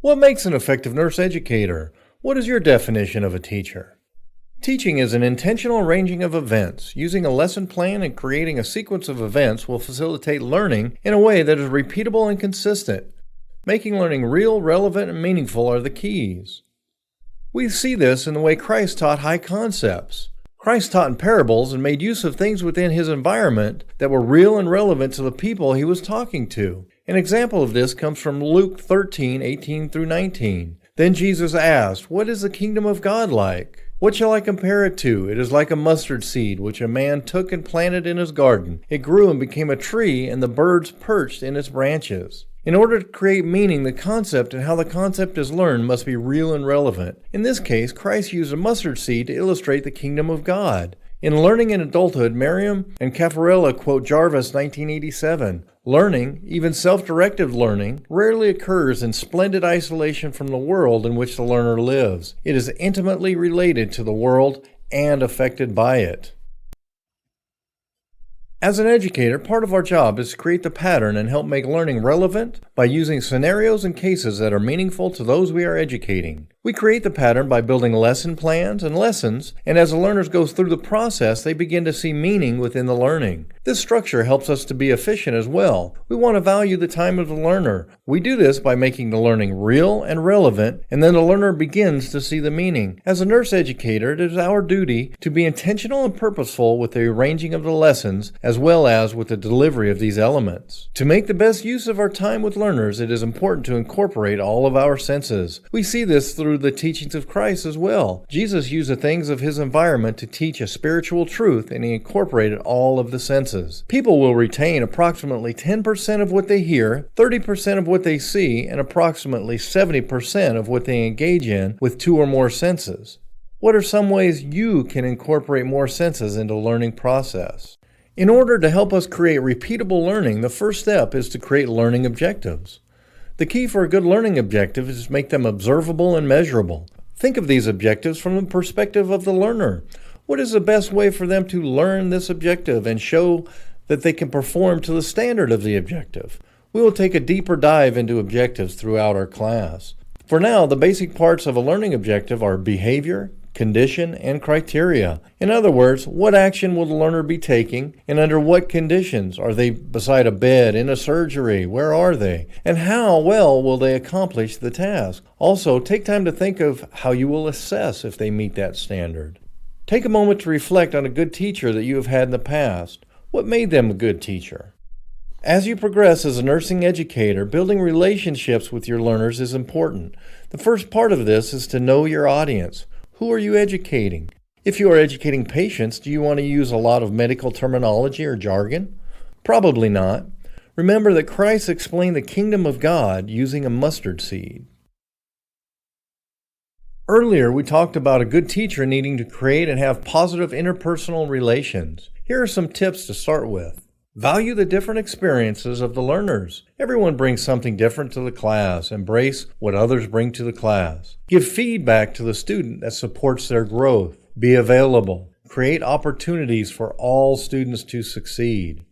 What makes an effective nurse educator? What is your definition of a teacher? Teaching is an intentional arranging of events. Using a lesson plan and creating a sequence of events will facilitate learning in a way that is repeatable and consistent. Making learning real, relevant, and meaningful are the keys. We see this in the way Christ taught high concepts. Christ taught in parables and made use of things within his environment that were real and relevant to the people he was talking to. An example of this comes from Luke 13:18-19. Then Jesus asked, "What is the kingdom of God like? What shall I compare it to? It is like a mustard seed, which a man took and planted in his garden. It grew and became a tree, and the birds perched in its branches." In order to create meaning, the concept and how the concept is learned must be real and relevant. In this case, Christ used a mustard seed to illustrate the kingdom of God. In Learning in Adulthood, Merriam and Caffarella quote Jarvis 1987. Learning, even self-directed learning, rarely occurs in splendid isolation from the world in which the learner lives. It is intimately related to the world and affected by it. As an educator, part of our job is to create the pattern and help make learning relevant by using scenarios and cases that are meaningful to those we are educating. We create the pattern by building lesson plans and lessons, and as the learners go through the process, they begin to see meaning within the learning. This structure helps us to be efficient as well. We want to value the time of the learner. We do this by making the learning real and relevant, and then the learner begins to see the meaning. As a nurse educator, it is our duty to be intentional and purposeful with the arranging of the lessons, as well as with the delivery of these elements. To make the best use of our time with learners, it is important to incorporate all of our senses. We see this through the teachings of Christ as well. Jesus used the things of his environment to teach a spiritual truth, and he incorporated all of the senses. People will retain approximately 10% of what they hear, 30% of what they see, and approximately 70% of what they engage in with 2 or more senses. What are some ways you can incorporate more senses into the learning process? In order to help us create repeatable learning, the first step is to create learning objectives. The key for a good learning objective is to make them observable and measurable. Think of these objectives from the perspective of the learner. What is the best way for them to learn this objective and show that they can perform to the standard of the objective? We will take a deeper dive into objectives throughout our class. For now, the basic parts of a learning objective are behavior, condition, and criteria. In other words, what action will the learner be taking, and under what conditions? Are they beside a bed, in a surgery? Where are they? And how well will they accomplish the task? Also, take time to think of how you will assess if they meet that standard. Take a moment to reflect on a good teacher that you have had in the past. What made them a good teacher? As you progress as a nursing educator, building relationships with your learners is important. The first part of this is to know your audience. Who are you educating? If you are educating patients, do you want to use a lot of medical terminology or jargon? Probably not. Remember that Christ explained the kingdom of God using a mustard seed. Earlier, we talked about a good teacher needing to create and have positive interpersonal relations. Here are some tips to start with. Value the different experiences of the learners. Everyone brings something different to the class. Embrace what others bring to the class. Give feedback to the student that supports their growth. Be available. Create opportunities for all students to succeed.